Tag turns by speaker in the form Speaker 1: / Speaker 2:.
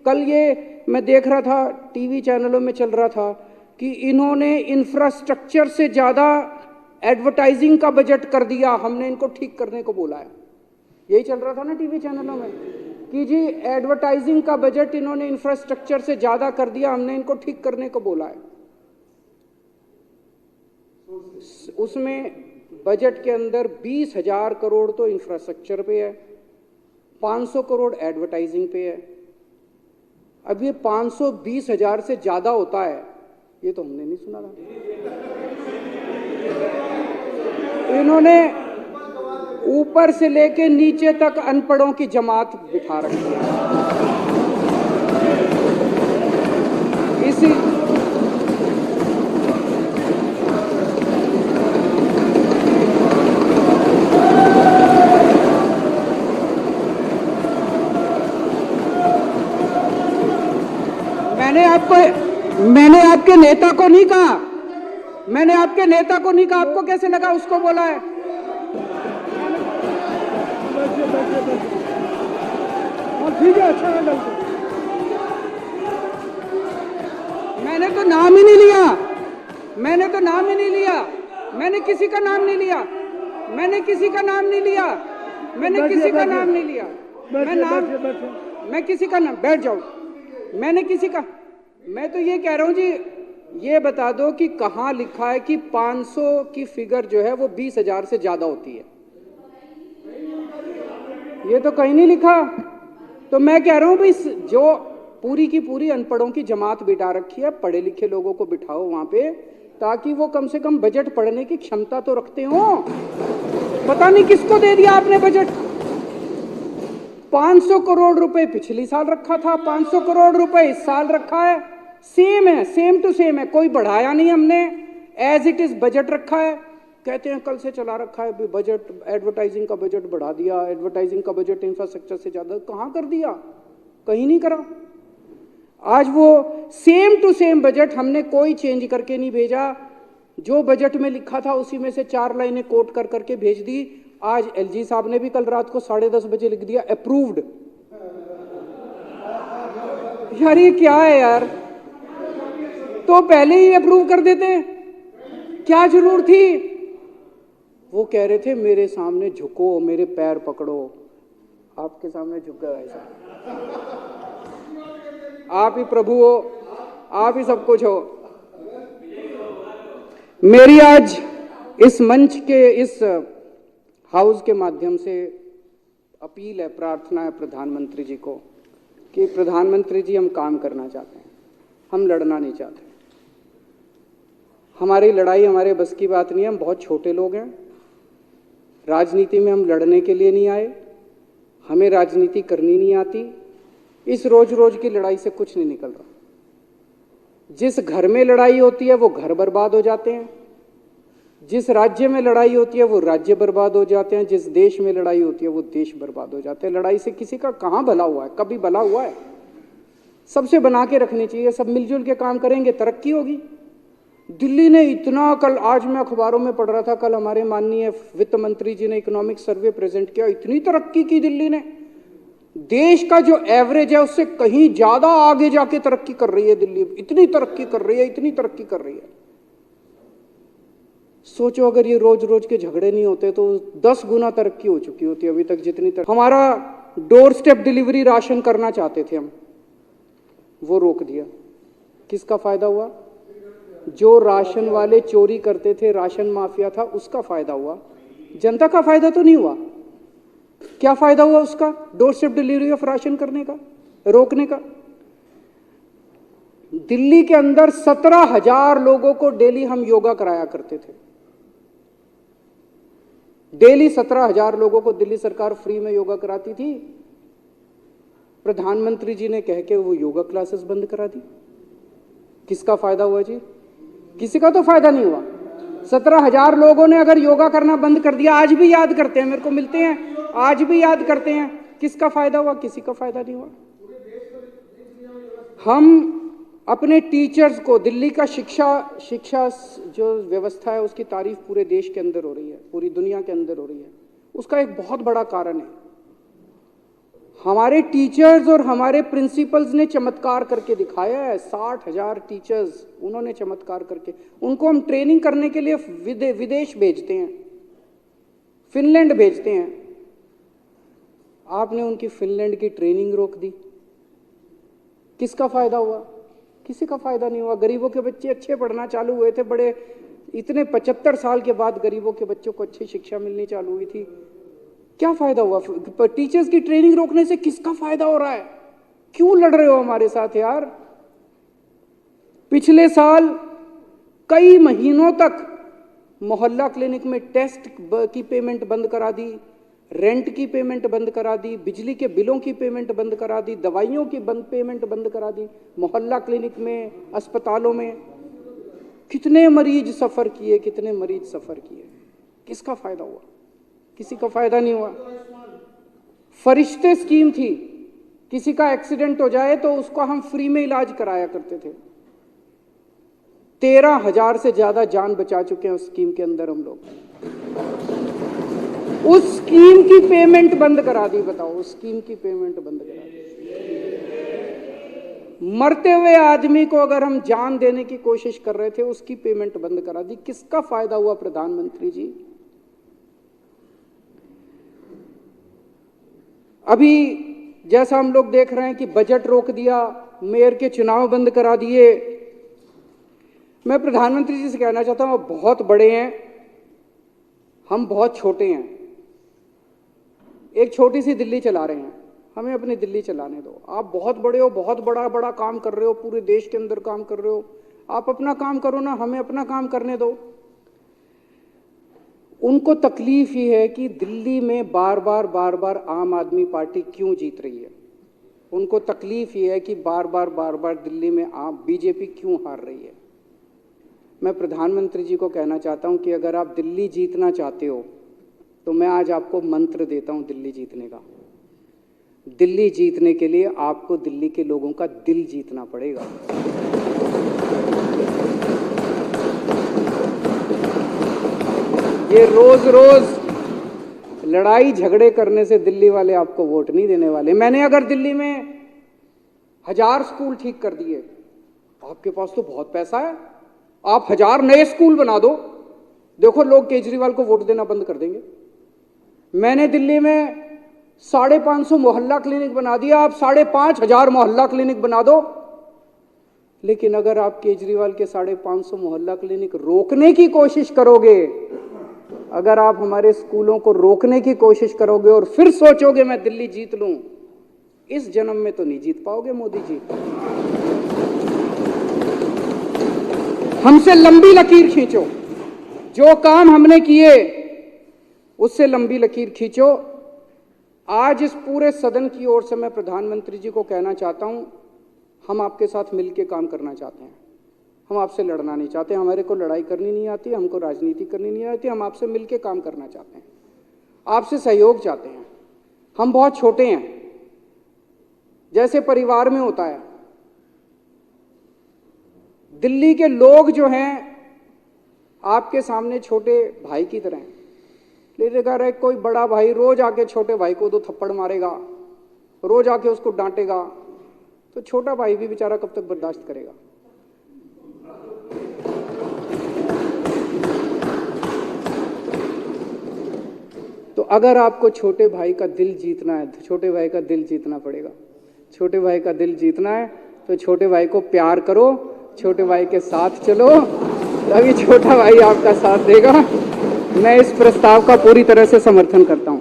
Speaker 1: कल ये मैं देख रहा था, टीवी चैनलों में चल रहा था कि इन्होंने इंफ्रास्ट्रक्चर से ज़्यादा एडवर्टाइजिंग का बजट कर दिया, हमने इनको ठीक करने को बोला है। यही चल रहा था ना टीवी चैनलों में कि जी एडवर्टाइजिंग का बजट इन्होंने इंफ्रास्ट्रक्चर से ज़्यादा कर दिया, हमने इनको ठीक करने को बोला है। उसमें बजट के अंदर 20,000 करोड़ तो इंफ्रास्ट्रक्चर पे है, 500 करोड़ एडवर्टाइजिंग पे है। अब ये 520,000 से ज़्यादा होता है, ये तो हमने नहीं सुना था। इन्होंने ऊपर से लेके नीचे तक अनपढ़ों की जमात बिठा रखी है। इसी मैंने आपके नेता को नहीं कहा, मैंने आपके नेता को नहीं कहा, आपको कैसे लगा उसको बोला है? ठीक है, अच्छा है। मैंने तो नाम ही नहीं लिया, मैंने तो नाम ही नहीं लिया, मैंने किसी का नाम नहीं लिया, मैंने किसी का नाम नहीं लिया, मैंने किसी का नाम नहीं लिया। मैं किसी का नाम, बैठ जाओ, मैंने किसी का, मैं तो ये कह रहा हूं जी, ये बता दो कि कहां लिखा है कि 500 की फिगर जो है वो 20,000 से ज्यादा होती है? ये तो कहीं नहीं लिखा। तो मैं कह रहा हूं भाई, जो पूरी की पूरी अनपढ़ों की जमात बिठा रखी है, पढ़े लिखे लोगों को बिठाओ वहां पे, ताकि वो कम से कम बजट पढ़ने की क्षमता तो रखते हो। पता नहीं किसको दे दिया आपने बजट। 500 करोड़ रुपए पिछली साल रखा था, 500 करोड़ रुपए इस साल रखा है, सेम है, सेम टू सेम है, कोई बढ़ाया नहीं हमने, एज इट इज बजट रखा है। कहते हैं कल से चला रखा है बजट, एडवर्टाइजिंग का बजट बढ़ा दिया, एडवर्टाइजिंग का बजट इंफ्रास्ट्रक्चर से ज्यादा, कहां कर दिया? कहीं नहीं करा। आज वो सेम टू सेम बजट हमने कोई चेंज करके नहीं भेजा, जो बजट में लिखा था उसी में से 4 लाइनें कोट कर करके भेज दी। आज एलजी साहब ने भी कल रात को 10:30 बजे लिख दिया अप्रूव्ड। यार ये क्या है यार, तो पहले ही अप्रूव कर देते, क्या जरूर थी? वो कह रहे थे मेरे सामने झुको, मेरे पैर पकड़ो, आपके सामने झुक गया ऐसा। आप ही प्रभु हो, आप ही सब कुछ हो। मेरी आज इस मंच के, इस हाउस के माध्यम से अपील है, प्रार्थना है प्रधानमंत्री जी को कि प्रधानमंत्री जी, हम काम करना चाहते हैं, हम लड़ना नहीं चाहते। हमारी लड़ाई हमारे बस की बात नहीं है, हम बहुत छोटे लोग हैं, राजनीति में हम लड़ने के लिए नहीं आए, हमें राजनीति करनी नहीं आती। इस रोज रोज की लड़ाई से कुछ नहीं निकल रहा। जिस घर में लड़ाई होती है वो घर बर्बाद हो जाते हैं, जिस राज्य में लड़ाई होती है वो राज्य बर्बाद हो जाते हैं, जिस देश में लड़ाई होती है वो देश बर्बाद हो जाते हैं। लड़ाई से किसी का कहाँ भला हुआ है? कभी भला हुआ है? सबसे बना के रखनी चाहिए, सब मिलजुल के काम करेंगे, तरक्की होगी। दिल्ली ने इतना, कल आज मैं अखबारों में पढ़ रहा था, कल हमारे माननीय वित्त मंत्री जी ने इकोनॉमिक सर्वे प्रेजेंट किया, इतनी तरक्की की दिल्ली ने, देश का जो एवरेज है उससे कहीं ज्यादा आगे जाके तरक्की कर रही है दिल्ली, इतनी तरक्की कर रही है, इतनी तरक्की कर रही है। सोचो अगर ये रोज रोज के झगड़े नहीं होते तो 10 गुना तरक्की हो चुकी होती अभी तक जितनी हमारा डोर स्टेप डिलीवरी राशन करना चाहते थे हम, वो रोक दिया। किसका फायदा हुआ? जो राशन वाले चोरी करते थे, राशन माफिया था, उसका फायदा हुआ, जनता का फायदा तो नहीं हुआ। क्या फायदा हुआ उसका door step delivery of ration करने का, रोकने का? दिल्ली के अंदर 17,000 लोगों को डेली हम योगा कराया करते थे, डेली 17,000 लोगों को दिल्ली सरकार फ्री में योगा कराती थी। प्रधानमंत्री जी ने कह के वो योगा क्लासेस बंद करा दी। किसका फायदा हुआ जी? किसी का तो फायदा नहीं हुआ। 17,000 लोगों ने अगर योगा करना बंद कर दिया, आज भी याद करते हैं, मेरे को मिलते हैं, आज भी याद करते हैं, किसका फायदा हुआ? किसी का फायदा नहीं हुआ। हम अपने टीचर्स को, दिल्ली का शिक्षा जो व्यवस्था है उसकी तारीफ पूरे देश के अंदर हो रही है, पूरी दुनिया के अंदर हो रही है। उसका एक बहुत बड़ा कारण है, हमारे टीचर्स और हमारे प्रिंसिपल्स ने चमत्कार करके दिखाया है। 60,000 टीचर्स उन्होंने चमत्कार करके, उनको हम ट्रेनिंग करने के लिए विदेश भेजते हैं, फिनलैंड भेजते हैं। आपने उनकी फिनलैंड की ट्रेनिंग रोक दी। किसका फायदा हुआ? किसी का फायदा नहीं हुआ। गरीबों के बच्चे अच्छे पढ़ना चालू हुए थे, बड़े इतने 75 साल के बाद गरीबों के बच्चों को अच्छी शिक्षा मिलनी चालू हुई थी। क्या फायदा हुआ? टीचर्स की ट्रेनिंग रोकने से किसका फायदा हो रहा है? क्यों लड़ रहे हो हमारे साथ यार? पिछले साल कई महीनों तक मोहल्ला क्लिनिक में टेस्ट की पेमेंट बंद करा दी, रेंट की पेमेंट बंद करा दी, बिजली के बिलों की पेमेंट बंद करा दी, दवाइयों की पेमेंट बंद करा दी। मोहल्ला क्लिनिक में, अस्पतालों में कितने मरीज सफर किए, कितने मरीज सफर किए। किसका फायदा हुआ? किसी का फायदा नहीं हुआ। फरिश्ते स्कीम थी, किसी का एक्सीडेंट हो जाए तो उसको हम फ्री में इलाज कराया करते थे। 13,000 से ज्यादा जान बचा चुके हैं उस स्कीम के अंदर हम लोग। उस स्कीम की पेमेंट बंद करा दी। बताओ, उस स्कीम की पेमेंट बंद करा दी। मरते हुए आदमी को अगर हम जान देने की कोशिश कर रहे थे, उसकी पेमेंट बंद करा दी। किसका फायदा हुआ प्रधानमंत्री जी? अभी जैसा हम लोग देख रहे हैं कि बजट रोक दिया, मेयर के चुनाव बंद करा दिए। मैं प्रधानमंत्री जी से कहना चाहता हूं, आप बहुत बड़े हैं, हम बहुत छोटे हैं। एक छोटी सी दिल्ली चला रहे हैं, हमें अपनी दिल्ली चलाने दो। आप बहुत बड़े हो, बहुत बड़ा बड़ा काम कर रहे हो, पूरे देश के अंदर काम कर रहे हो। आप अपना काम करो ना, हमें अपना काम करने दो। उनको तकलीफ ही है कि दिल्ली में बार बार आम आदमी पार्टी क्यों जीत रही है। उनको तकलीफ ही है कि बार बार दिल्ली में बीजेपी क्यों हार रही है। मैं प्रधानमंत्री जी को कहना चाहता हूं कि अगर आप दिल्ली जीतना चाहते हो तो मैं आज आपको मंत्र देता हूं दिल्ली जीतने का। दिल्ली जीतने के लिए आपको दिल्ली के लोगों का दिल जीतना पड़ेगा। ये रोज रोज लड़ाई झगड़े करने से दिल्ली वाले आपको वोट नहीं देने वाले। मैंने अगर दिल्ली में 1000 स्कूल ठीक कर दिए, आपके पास तो बहुत पैसा है, आप 1000 नए स्कूल बना दो, देखो लोग केजरीवाल को वोट देना बंद कर देंगे। मैंने दिल्ली में 550 मोहल्ला क्लिनिक बना दिया, आप 5,500 मोहल्ला क्लिनिक बना दो। लेकिन अगर आप केजरीवाल के 550 मोहल्ला क्लिनिक रोकने की कोशिश करोगे, अगर आप हमारे स्कूलों को रोकने की कोशिश करोगे और फिर सोचोगे मैं दिल्ली जीत लूं, इस जन्म में तो नहीं जीत पाओगे मोदी जी। हमसे लंबी लकीर खींचो, जो काम हमने किए उससे लंबी लकीर खींचो। आज इस पूरे सदन की ओर से मैं प्रधानमंत्री जी को कहना चाहता हूं, हम आपके साथ मिलकर काम करना चाहते हैं। हम आपसे लड़ना नहीं चाहते, हमारे को लड़ाई करनी नहीं आती, हमको राजनीति करनी नहीं आती। हम आपसे मिलकर काम करना चाहते हैं, आपसे सहयोग चाहते हैं। हम बहुत छोटे हैं, जैसे परिवार में होता है। दिल्ली के लोग जो हैं आपके सामने छोटे भाई की तरह हैं। लेकिन अगर कोई बड़ा भाई रोज आके छोटे भाई को 2 थप्पड़ मारेगा, रोज आके उसको डांटेगा, तो छोटा भाई भी बेचारा कब तक बर्दाश्त करेगा। तो अगर आपको छोटे भाई का दिल जीतना है तो छोटे भाई का दिल जीतना पड़ेगा। छोटे भाई का दिल जीतना है तो छोटे भाई को प्यार करो, छोटे भाई के साथ चलो, तभी छोटा भाई आपका साथ देगा। मैं इस प्रस्ताव का पूरी तरह से समर्थन करता हूं।